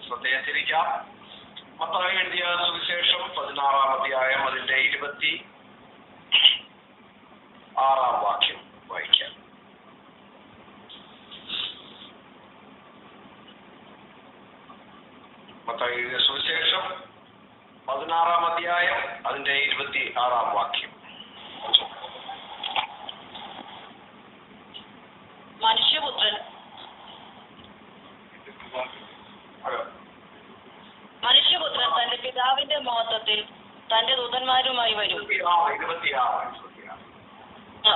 ശ്രദ്ധയെ തിരിക്കാം. മത്തായി എഴുതിയ സുവിശേഷം 16-ാം അധ്യായം അതിന്റെ 26-ാം വാക്യം വായിക്കാം. മത്തായി എഴുതിയ സുവിശേഷം 16-ാം അധ്യായം അതിന്റെ 26-ാം വാക്യം. മനുഷ്യപുത്രൻ തന്റെ പിതാവിന്റെ മഹത്വത്തിൽ തന്റെ ദൂതന്മാരുമായി വരും.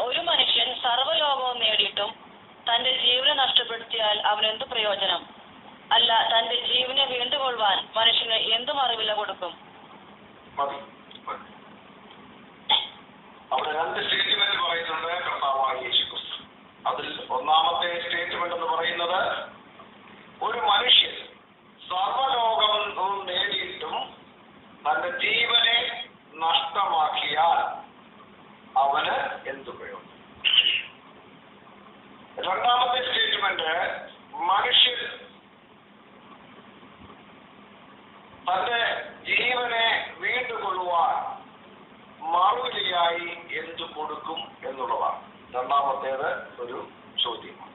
ഒരു മനുഷ്യൻ സർവ്വലോകവും നേടിയിട്ടും തന്റെ ജീവനെ നഷ്ടപ്പെടുത്തിയാൽ അവൻ എന്ത് പ്രയോജനം? അല്ല, തന്റെ ജീവനെ വീണ്ടുകൊള്ളുവാൻ മനുഷ്യന് എന്ത് മറുവില കൊടുക്കും? അവിടെ രണ്ട് സ്റ്റേറ്റ്മെന്റ് പറയുന്നുണ്ട് കർത്താവായ യേശുക്രിസ്തു. അതിൽ ഒന്നാമത്തെ സ്റ്റേറ്റ്മെന്റ് എന്ന് പറയുന്നത്, ഒരു മനുഷ്യൻ സർവ്വലോകവും നേടിയിട്ടും തന്റെ ജീവനെ നഷ്ടമാക്കിയാൽ അവന് എന്തു പ്രയോജനം? രണ്ടാമത്തെ സ്റ്റേറ്റ്മെന്റ്, മനുഷ്യൻ തന്റെ ജീവനെ വീണ്ടുകൊള്ളുവാൻ മറുവിലയായി എന്തു കൊടുക്കും എന്നുള്ളതാണ്. രണ്ടാമത്തേത് ഒരു ചോദ്യമാണ്.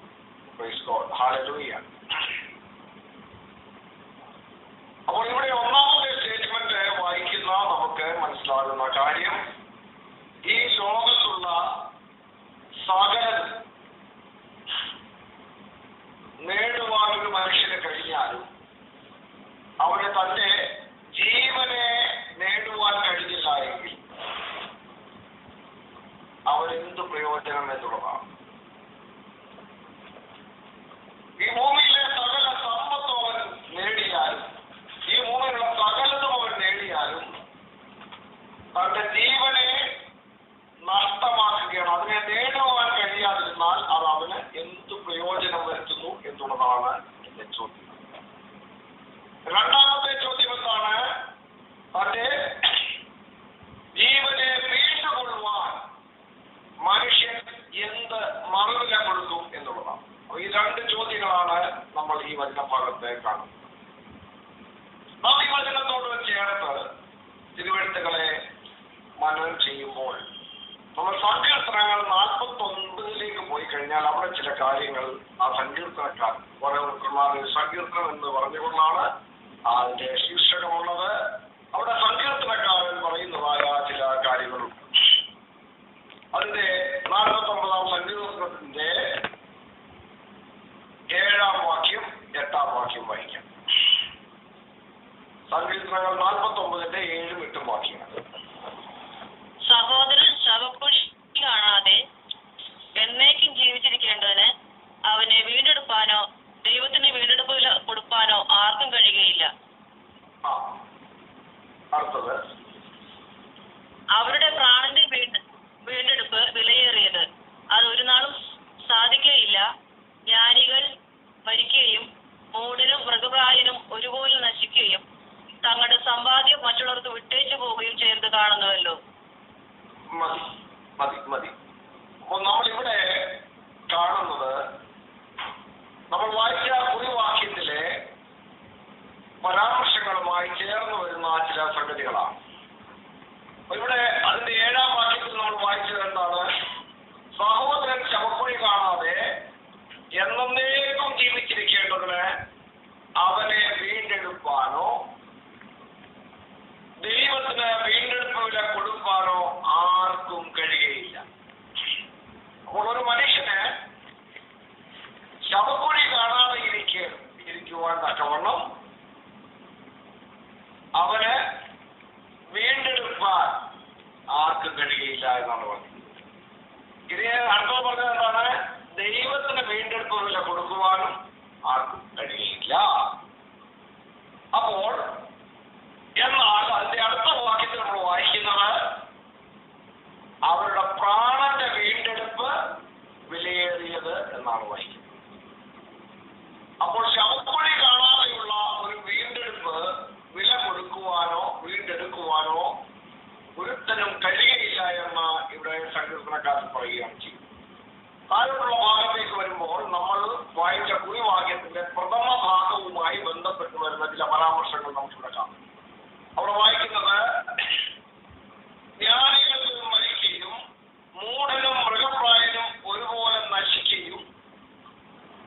Praise God, hallelujah. അപ്പോൾ ഇവിടെ ഒന്നാമത്തെ സ്റ്റേറ്റ്മെന്റ് വായിക്കുന്ന നമുക്ക് മനസ്സിലാകുന്ന കാര്യം, ഈ ലോകത്തുള്ള സകലതും നേടുവാൻ ഒരു മനുഷ്യന് കഴിഞ്ഞാലും അവന് തന്റെ ജീവനെ നേടുവാൻ കഴിഞ്ഞില്ല എങ്കിൽ അവനെന്ത് പ്രയോജനം എന്നുള്ളതാണ്. ഈ ഭൂമിയിലെ സകല സമ്പത്തും അവൻ നേടിയാലും, ഈ ഭൂമിയിലുള്ള സകലതും അവൻ നേടിയാലും തന്റെ ജീവനെ നഷ്ടമാക്കുകയാണ്. അതിനെ നേടുവാൻ കഴിയാതിരുന്നാൽ അത് അവന് എന്ത് പ്രയോജനം വരുത്തുന്നു എന്നുള്ളതാണ് എന്റെ ചോദ്യം. രണ്ടാമത്തെ ചോദ്യം എന്താണ്? തന്റെ ജീവനെ വീണ്ടുകൊള്ളുവാൻ മനുഷ്യൻ എന്ത് മറുവില കൊടുക്കും എന്നുള്ളതാണ്. ഈ രണ്ട് ചോദ്യങ്ങളാണ് നമ്മൾ ഈ വചനഭാഗത്ത് കാണുന്നത്. നാം ഈ വചനത്തോട് ചേർത്ത് തിരുവെഴുത്തുകളെ മനനം ചെയ്യുമ്പോൾ നമ്മൾ സങ്കീർത്തനങ്ങൾ 49 പോയി കഴിഞ്ഞാൽ അവിടെ ചില കാര്യങ്ങൾ ആ സങ്കീർത്തനക്കാർ സങ്കീർത്തനം എന്ന് പറഞ്ഞുകൊണ്ടാണ് അതിന്റെ ശീർഷകമുള്ളത്. അവിടെ സങ്കീർത്തനക്കാരൻ പറയുന്നതായ ചില കാര്യങ്ങളുണ്ട്. അതിന്റെ 49-ാം സങ്കീർത്തനത്തിന്റെ 7-ാം വാക്യം 8-ാം വാക്യം വായിക്കാം. സങ്കീർത്തനങ്ങൾ 49-ന്റെ 7-ഉം 8-ഉം വാക്യങ്ങൾ. സഹോദരൻ ശവക്കുഴി കാണാതെ എന്നേക്കും ജീവിച്ചിരിക്കേണ്ടതിന് അവനെ വീണ്ടെടുപ്പാനോ ദൈവത്തിന് വീണ്ടെടുപ്പ് കൊടുപ്പാനോ ആർക്കും കഴിയുകയില്ല. അവരുടെ പ്രാണന്റെ വീണ്ടെടുപ്പ് വിലയേറിയത്, അത് ഒരു നാളും സാധിക്കുകയില്ല. ജ്ഞാനികൾ മരിക്കുകയും മൂഢനും മൃഗപ്രായനും ഒരുപോലെ നശിക്കുകയും തങ്ങളുടെ സമ്പാദ്യം മറ്റുള്ളവർക്ക് വിട്ടേച്ചു പോവുകയും ചെയ്യുന്നത് കാണുന്നുവല്ലോ. മതി. അപ്പോൾ നമ്മളിവിടെ കാണുന്നത്, നമ്മൾ വായിച്ച കുറിവാക്യത്തിലെ പരാമർശങ്ങളുമായി ചേർന്ന് വരുന്ന ചില സംഗതികളാണ്. ഇവിടെ അതിന്റെ 7-ാം വാക്യത്തിൽ നമ്മൾ വായിച്ചത് എന്താണ്? സഹോദരൻ ശവക്കുഴി കാണാതെ എന്നേക്കും ജീവിച്ചിരിക്കേണ്ടതിന് അവനെ വീണ്ടെടുപ്പാനോ ദൈവത്തിന് വീണ്ടെടുപ്പ് വില കൊടുപ്പാനോ ആർക്കും കഴിയുകയില്ല. അപ്പോൾ ഒരു മനുഷ്യന് ശവക്കുഴി കാണാതെ ഇരിക്കുവാൻ തക്കവണ്ണം അവന് വീണ്ടെടുപ്പാൻ ആർക്കും കഴിയുകയില്ല എന്നാണ് പറഞ്ഞത്. ഇതിന് അടുത്ത പറഞ്ഞത് എന്താണ്? ദൈവത്തിന് വീണ്ടെടുപ്പ് വില കൊടുക്കുവാനും ആർക്കും കഴിയുകയില്ല. അപ്പോൾ എന്നാൽ അതിന്റെ അടുത്ത വാക്യത്തിൽ നമ്മൾ വായിക്കുന്നത്, അവരുടെ പ്രാണന്റെ വീണ്ടെടുപ്പ് വിലയേറിയത് എന്നാണ് വായിക്കുന്നത്. അപ്പോൾ ശവക്കുഴി കാണാതെയുള്ള ബന്ധപ്പെട്ട് വരുന്ന ചില പരാമർശങ്ങൾ നമുക്കിവിടെ കാണാം. അവിടെ വായിക്കുന്നത്, ജ്ഞാനികൾ മരിക്കുകയും മൂഢനും മൃഗപ്രായനും ഒരുപോലെ നശിക്കുകയും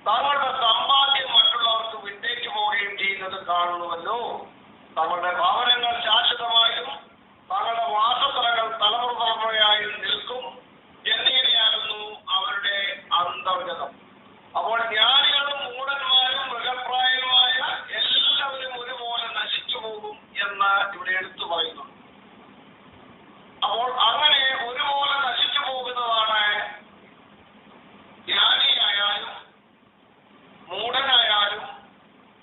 തങ്ങളുടെ സമ്പാദ്യം മറ്റുള്ളവർക്ക് വിട്ടേക്ക് പോവുകയും ചെയ്യുന്നത് കാണുന്നുവല്ലോ. തങ്ങളുടെ ഭവനങ്ങൾ ശാശ്വതമായും തങ്ങളുടെ വാസസ്ഥലങ്ങൾ തലമുറയായും നിൽക്കും എന്നിങ്ങനെയായിരുന്നു അവരുടെ അന്തർഗതം. അപ്പോൾ ജ്ഞാനികളും മൂഢന്മാരും മൃഗപ്രായനുമായ എല്ലാവരും ഒരുപോലെ നശിച്ചു പോകും എന്ന് ഇവിടെ എടുത്തു പറയുന്നു. അപ്പോൾ അങ്ങനെ ഒരുപോലെ നശിച്ചു പോകുന്നതാണ് ജ്ഞാനിയായാലും മൂഢനായാലും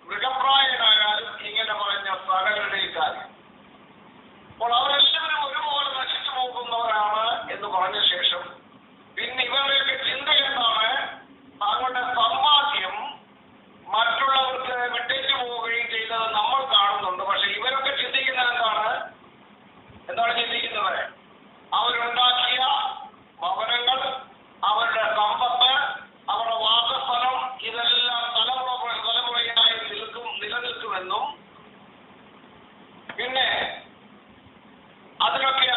മൃഗപ്രായനായാലും ഇങ്ങനെ പറഞ്ഞ സകലരുടെയും കാര്യം. അപ്പോൾ അവരെല്ലാവരും ഒരുപോലെ നശിച്ചു പോകുന്നവരാണ് എന്ന് പറഞ്ഞ ശേഷം പിന്നെ ഇവരുടെയൊക്കെ ചിന്ത എന്താണ്? തങ്ങളുടെ സമ്പാദ്യം മറ്റുള്ളവർക്ക് വിട്ടേച്ചു പോവുകയും ചെയ്തത് നമ്മൾ കാണുന്നുണ്ട്. പക്ഷെ ഇവരൊക്കെ ചിന്തിക്കുന്നത് എന്താണ് ചിന്തിക്കുന്നത്? അവരുണ്ടാക്കിയ ഭവനങ്ങൾ, അവരുടെ സമ്പത്ത്, അവരുടെ വാസസ്ഥലം ഇതെല്ലാം തലമുറയായി നിലനിൽക്കുമെന്നും പിന്നെ അതിനൊക്കെ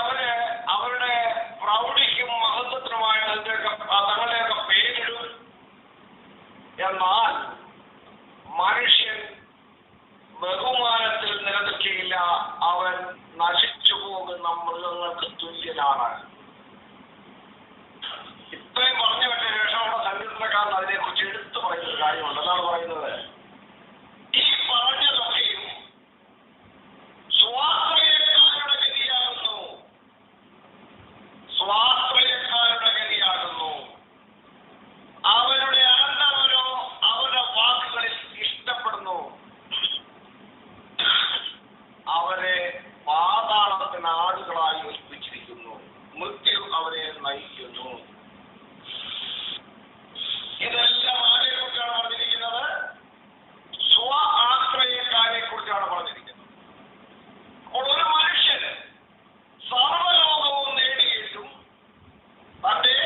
അവരുടെ പ്രൗഢിക്കും മഹത്വത്തിനുമായി തങ്ങളുടെയൊക്കെ പേരിടും. എന്നാൽ മനുഷ്യൻ ബഹുമാനത്തിൽ നിലനിൽക്കുകയില്ല, അവൻ നശിച്ചു പോകുന്ന മൃഗങ്ങൾക്ക് തുല്യനാണ്. ഇത്രയും പറഞ്ഞു വെച്ച ശേഷം അവിടെ സങ്കീർത്തനക്കാരൻ അതിനെക്കുറിച്ച് എടുത്തു പറയുന്നൊരു കാര്യമുണ്ട്. അതാണ് പറയുന്നത്, ഈ പറഞ്ഞതൊക്കെയും സ്വാശ്രയക്കാരുടെ ഗതിയാകുന്നു. സ്വാശ്രയക്കാരുടെ ഗതിയാകുന്നു. അവരുടെ അനന്തരവരോ അവരുടെ വാക്കുകളിൽ ഇഷ്ടപ്പെടുന്നു. അവരെ പാതാളത്തിന് ആടുകളായി ഏൽപ്പിച്ചിരിക്കുന്നു. മൃത്യു അവരെ നയിക്കുന്നു. ഇതെല്ലാം ആരെ കുറിച്ചാണ് പറഞ്ഞിരിക്കുന്നത്? സ്വ ആശ്രയക്കാരെ കുറിച്ചാണ് പറഞ്ഞിരിക്കുന്നത്. അപ്പോൾ ഒരു മനുഷ്യൻ സർവ്വലോകവും നേടിയിട്ടും തന്റെ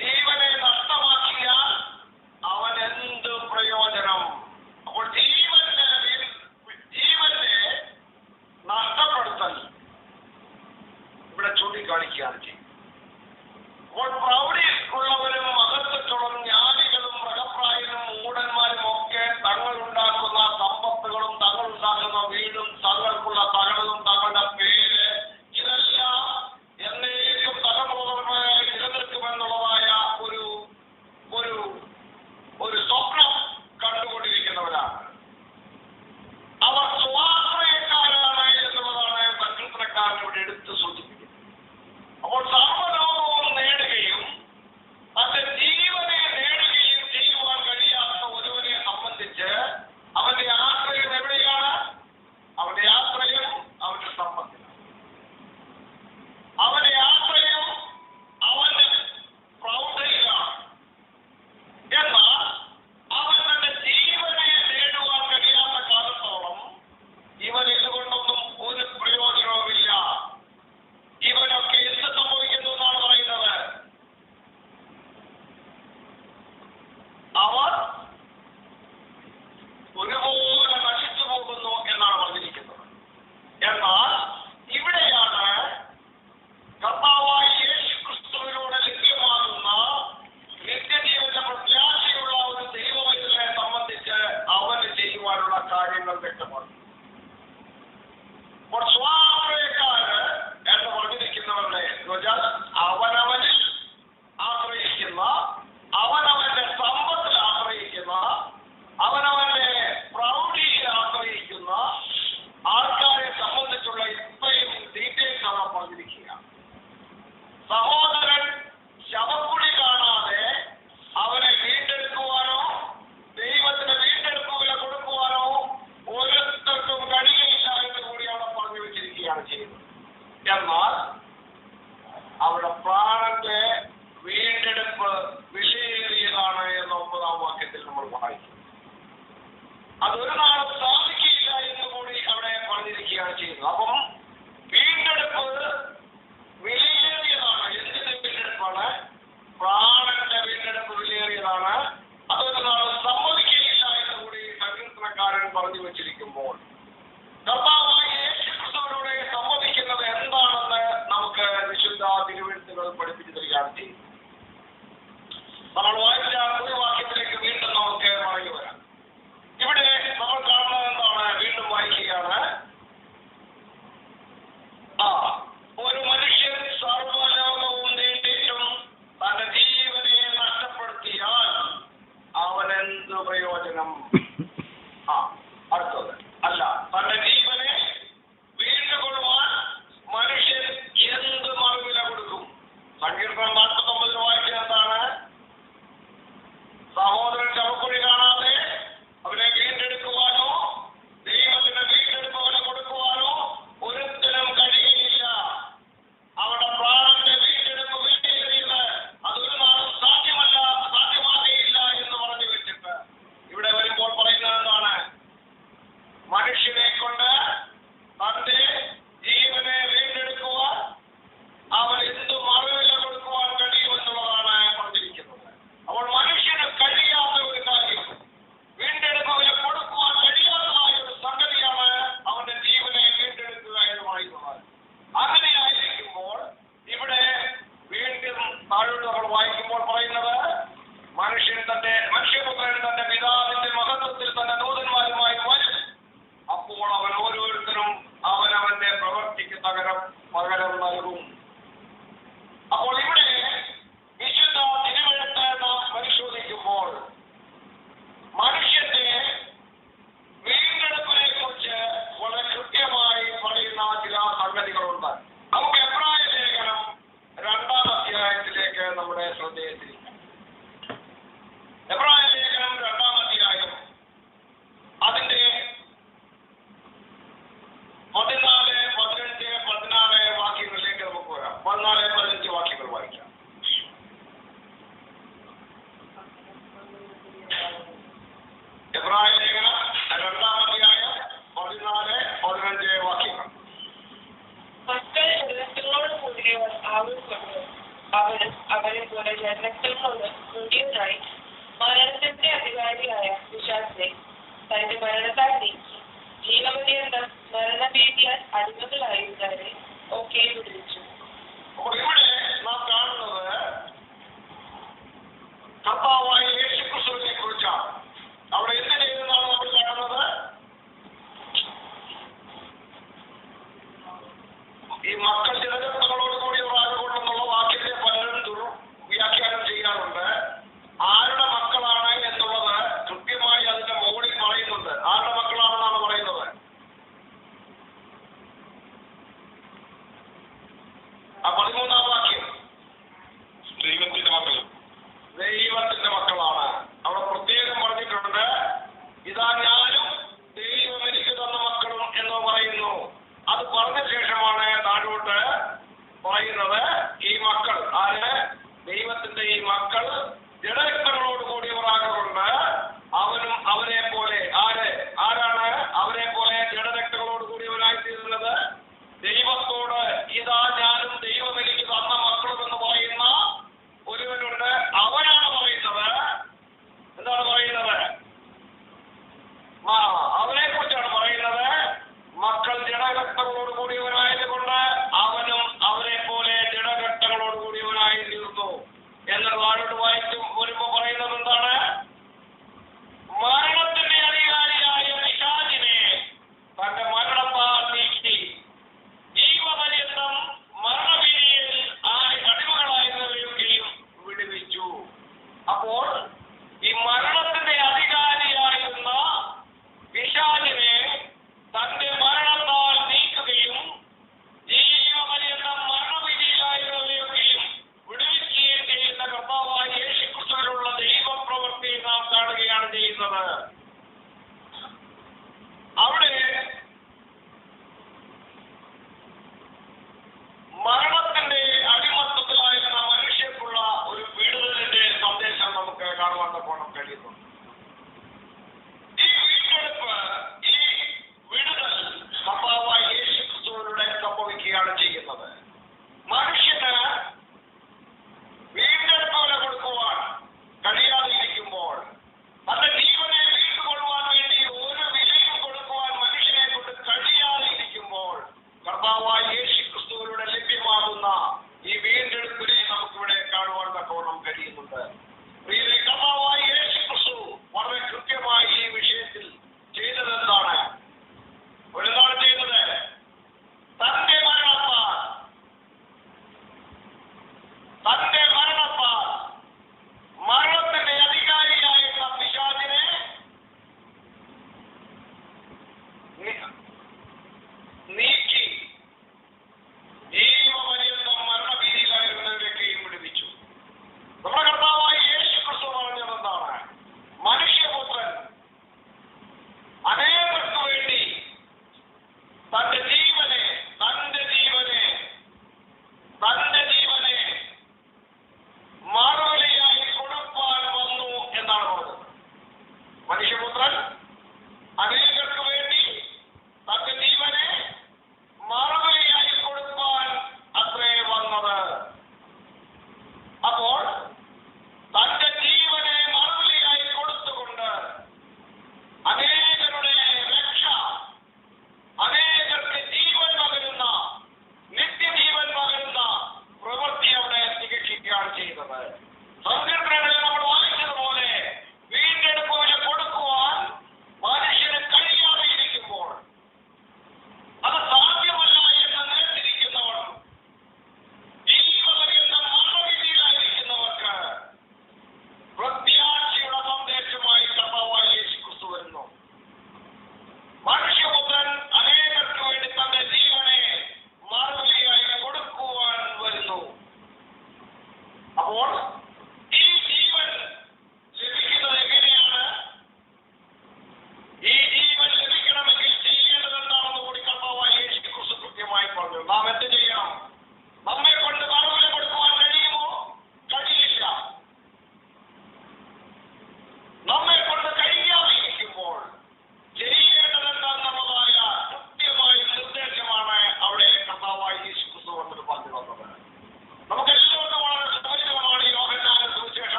ജീവനെ നഷ്ടമാക്കിയാൽ അവൻ എന്ത് പ്രയോജനം? അപ്പോൾ ജീവന്റെ നഷ്ടപ്പെടുത്തൽ ഇവിടെ ചൂണ്ടിക്കാണിക്കുകയാണ് ചെയ്യുന്നത്. അപ്പോൾ പ്രൗഢി ഉള്ളവരും മഹത്വത്തോളം ജ്ഞാനികളും മൃഗപ്രായനും മൂഢന്മാരും ഒക്കെ തങ്ങളുണ്ടാക്കുന്ന സമ്പത്തുകളും തങ്ങളുണ്ടാക്കുന്ന വീടും തങ്ങൾക്കുള്ള സകലതും തങ്ങളുടെ പേര് ഇതെല്ലാം എന്നേക്കും തലമുറയായി നിലനിൽക്കുമെന്നുള്ളതായ ഒരു സ്വപ്നം കണ്ടുകൊണ്ടിരിക്കുന്നവരാണ്. അവർ സ്വാശ്രയക്കാരാണ് എന്നുള്ളതാണ് സങ്കീർത്തനക്കാരൻ ഇവിടെ എടുത്ത് സൂചിപ്പിക്കുന്നത്. അപ്പോൾ സർവ്വലോകവും നേടുകയും തന്റെ ജീവനെ നേടുകയും ചെയ്യുവാൻ കഴിയാത്ത ഒരുവനെ സംബന്ധിച്ച് അവന്റെ ആശ്രയം എവിടെയാണ്? അവന്റെ ആശ്രയം അവന്റെ സമ്പത്തിലാണ്. അവന്റെ ആശ്രയം അവന്റെ പ്രൗഢയിലാണ്. എന്നാൽ അവൻ തന്റെ ജീവനെ നേടുവാൻ കഴിയാത്ത കാലത്തോളം ഇവൻ ഇതുകൊണ്ടൊന്നും ഒരു പ്രയോജനവുമില്ല. ഇവനൊക്കെ എന്ത് സംഭവിക്കുന്നു എന്നാണ് പറയുന്നത്? അവർ ഒരുപോലെ നശിച്ചു പോകുന്നു എന്നാണ് പറഞ്ഞിരിക്കുന്നത്. എന്നാൽ ഇവിടെയാണ് കർത്താവായ യേശു ക്രിസ്തുവിലൂടെ ലഭ്യമാകുന്ന നിത്യജീവന്റെ പ്രത്യാശയുള്ള ഒരു ദൈവവചനത്തെ സംബന്ധിച്ച് അവന് ചെയ്യുവാനുള്ള കാര്യങ്ങൾ വ്യക്തമാകും. അപ്പോൾ സ്വാശ്രയക്കാര് എന്ന് പറഞ്ഞിരിക്കുന്നവരുടെ അവനവനിൽ ആശ്രയിക്കുന്ന, അവനവന്റെ സമ്പത്തിൽ ആശ്രയിക്കുന്ന, അവനവന്റെ പ്രൗഢിയിൽ ആശ്രയിക്കുന്ന ആൾക്കാരെ സംബന്ധിച്ചുള്ള ഇത്രയും ഡീറ്റെയിൽസ് അവിടെ പറഞ്ഞിരിക്കുകയാണ്. സഹോദരൻ ശവക്കുഴി കാണാതെ അവനെ വീണ്ടെടുക്കുവാനോ ദൈവത്തിന് വീണ്ടെടുപ്പ് വില കൊടുക്കുവാനോ ഓരോരുത്തർക്കും കഴിയില്ല എന്ന് കൂടി അവിടെ പറഞ്ഞു വെച്ചിരിക്കുകയാണ് ചെയ്യുന്നത്. എന്നാൽ അവിടെ പ്രാണന്റെ വീണ്ടെടുപ്പ് വിലയേറിയതാണ് എന്ന 9-ാം വാക്യത്തിൽ നമ്മൾ വായിക്കും. അതൊരു നാളും സാധിക്കില്ല എന്ന് കൂടി അവിടെ പറഞ്ഞിരിക്കുകയാണ് ചെയ്യുന്നത്. അപ്പം വീണ്ടെടുപ്പ് വിലയേറിയതാണ്. എന്തിന്റെ വീണ്ടെടുപ്പാണ്? പ്രാണന്റെ വീണ്ടെടുപ്പ് വിലയേറിയതാണ്. അതൊരു നാളും സംഭവിക്കില്ല എന്ന് പറഞ്ഞു വെച്ചിരിക്കുമ്പോൾ കർത്താവായ യേശുക്രിസ്തുവിലൂടെ സംഭവിക്കുന്നത് എന്താണെന്ന് നമുക്ക് വിശുദ്ധ തിരുവെഴുത്തുകൾ പഠിപ്പിച്ചു തരികയാണ് ചെയ്യും. നമ്മൾ വായിച്ച ഒരു വാക്യത്തിലേക്ക് വീണ്ടും നമുക്ക് മടങ്ങി വരാം. ഇവിടെ നമ്മൾ കാണുന്നത് എന്താണ്? വീണ്ടും വായിക്കുകയാണ്. ഒരു മനുഷ്യൻ സർവ്വലോകവും നേടിയിട്ടും തന്റെ ജീവനെ നഷ്ടപ്പെടുത്തിയാൽ അവനെന്ത് പ്രയോജനം? അടുത്തത് അല്ല, തന്റെ ജീവനെ വീണ്ടുകൊള്ളുവാൻ മനുഷ്യൻ എന്ത് മറുവില കൊടുക്കും? സങ്കീർത്തനം 49 വായിക്കുന്നത് എന്താണ്? സഹോദരൻ ശവക്കുഴി കാണാതെ അവനെ വീണ്ടെടുക്കുവാനോ ദൈവത്തിന് വീണ്ടെടുപ്പവനെ കൊടുക്കുവാനോ ഒരുത്തനും കഴിയുകയില്ല. അവരുടെ പ്രാണന്റെ വീണ്ടെടുപ്പ് വിട്ടുകഴിയുന്നത് അതൊരു നാളും സാധ്യമാകുകയില്ല എന്ന് പറഞ്ഞു വെച്ചിട്ട് ഇവിടെ വരുമ്പോൾ പറയുന്നത് എന്താണ്?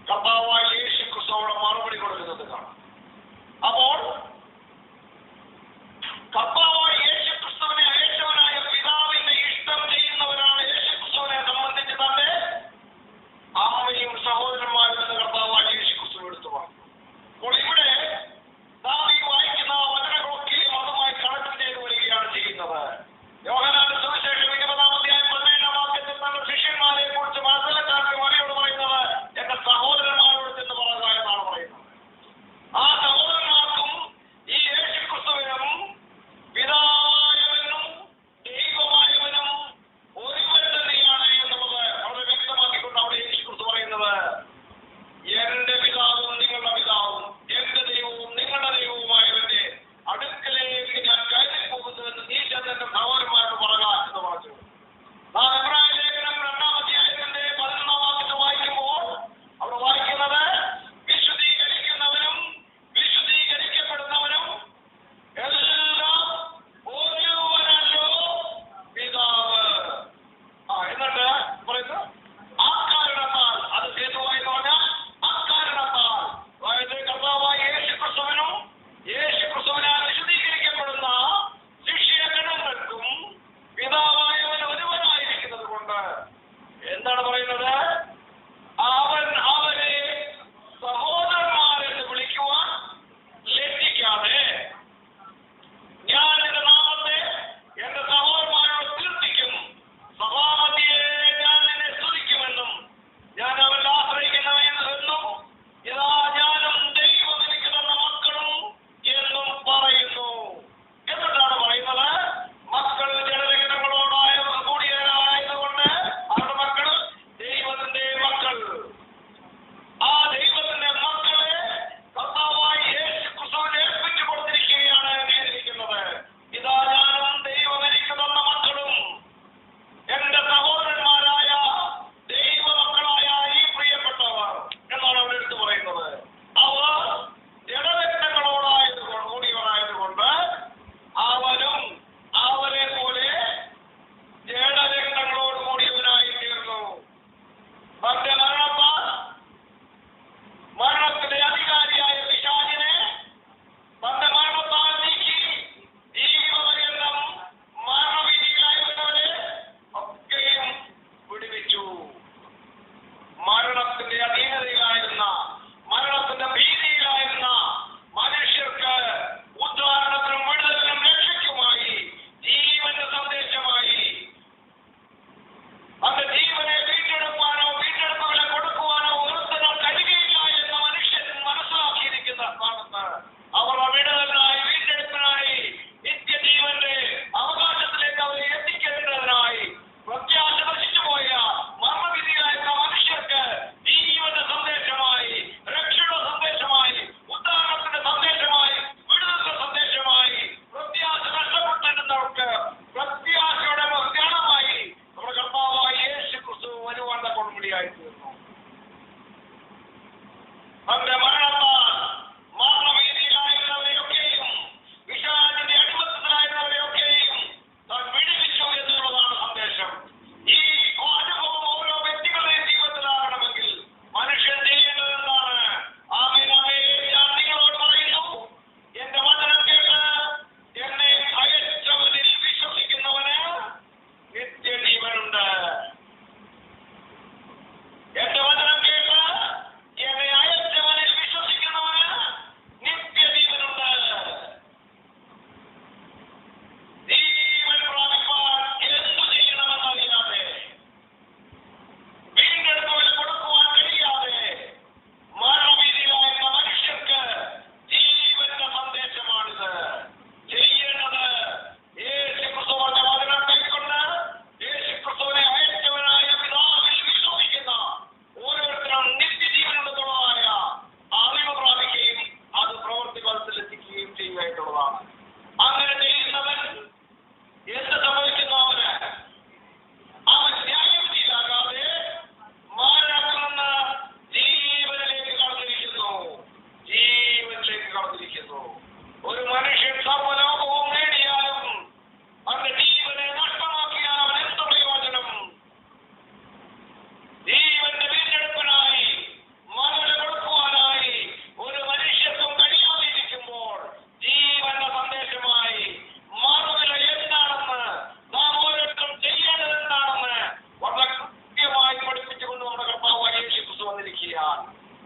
കർത്താവായ യേശു ക്രിസ്തുവോട് മറുപടി കൊടുക്കുന്നത് കാണാം. അപ്പോൾ കർത്താവായ യേശു ക്രിസ്തുവിനെ അയച്ചവനായ പിതാവിന്റെ ഇഷ്ടം ചെയ്യുന്നവരാണ് യേശു ക്രിസ്തുവിനെ സംബന്ധിച്ച് തന്നെ അമ്മയും സഹോദരന്മാരും എന്ന് കർത്താവായ യേശു ക്രിസ്തു എടുത്തു പറഞ്ഞു. അപ്പോൾ ഇവിടെ നാം ഈ വായിക്കുന്ന വചനങ്ങളൊക്കെയും അതുമായി കണക്ട് ചെയ്തു വരികയാണ് ചെയ്യുന്നത്. യോഹന്നാന്റെ സുവിശേഷം 20-ാം അധ്യായം 17-ാം വാക്യത്തിൽ തന്റെ ശിഷ്യന്മാരെ കുറിച്ച് മത്സരക്കാർക്ക് മറിയോട് പറയുന്നത് എന്റെ സഹോദരന്മാരോട് ചെന്ന് പറയുക എന്നാണ് പറയുന്നത്. ആ സഹോദരന്മാർക്കും ഈ യേശു ക്രിസ്തുവിനും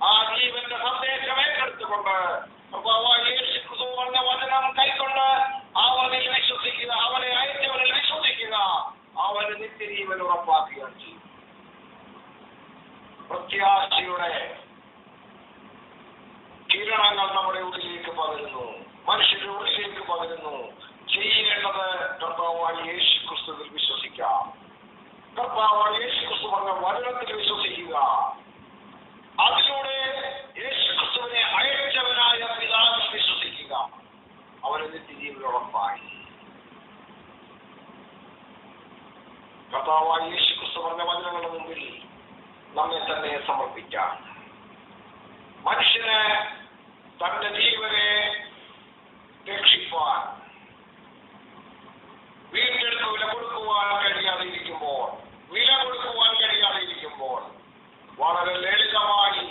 ആ ജീവന്റെ സന്ദേശം ഏറ്റെടുത്തുകൊണ്ട് യേശു ക്രിസ്തു പറഞ്ഞ വചനം കൈക്കൊണ്ട് അവനിൽ വിശ്വസിക്കുക, അവനെ അയച്ചവനിൽ വിശ്വസിക്കുക, അവന് നിത്യജീവൻ ഉറപ്പാക്കുകയാണ് ചെയ്യും. പ്രത്യാശയുടെ കിരണങ്ങൾ നമ്മുടെ ഉള്ളിലേക്ക് പകരുന്നു, മനുഷ്യരുടെ ഉള്ളിലേക്ക് പകരുന്നു. ചെയ്യേണ്ടത് കർത്താവായ യേശു ക്രിസ്തുവിൽ വിശ്വസിക്കാം. കർത്താവായ യേശു ക്രിസ്തു പറഞ്ഞ വചനത്തിൽ വിശ്വസിക്കുക. അതിലൂടെ യേശു ക്രിസ്തുവിനെ അയച്ചവനായ പിതാവിൽ വിശ്വസിക്കുക. അവന് നിത്യജീവൻ ഉറപ്പായി. കർത്താവായ യേശു ക്രിസ്തു പറഞ്ഞ വചനങ്ങളുടെ മുമ്പിൽ നമ്മെ തന്നെ സമർപ്പിക്കാം. മനുഷ്യന് തന്റെ ജീവനെ രക്ഷിപ്പാൻ വീണ്ടെടുത്ത് വില കൊടുക്കുവാൻ കഴിയാതെ ഇരിക്കുമ്പോൾ, വളരെ ലളിതമായി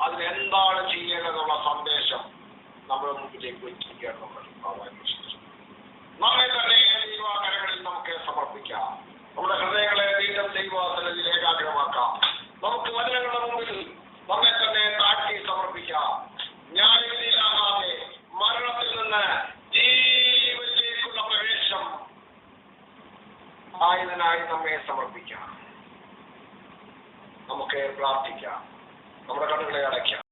അതിനെന്താണ് ചെയ്യേണ്ടതെന്നുള്ള സന്ദേശം നമ്മുടെ മുമ്പിലേക്ക് വെച്ചിരിക്കേണ്ടതുണ്ട്. നമ്മെ തന്നെ ദൈവകരങ്ങളിൽ നമുക്ക് സമർപ്പിക്കാം. നമ്മുടെ ഹൃദയങ്ങളെ വീണ്ടും ദൈവത്തിലേക്ക് ഏകാഗ്രമാക്കാം. നമുക്ക് വചനങ്ങളുടെ മുമ്പിൽ നമ്മെ തന്നെ താഴ്ത്തി സമർപ്പിക്കാം. ന്യായവിധിയിലാകാതെ മരണത്തിൽ നിന്ന് ജീവനിലേക്കുള്ള പ്രവേശം ആയതിനായി നമ്മെ സമർപ്പിക്കാം. നമുക്ക് പ്രാർത്ഥിക്കാം. നമ്മുടെ കണ്ണുകളെ അടയ്ക്കാം.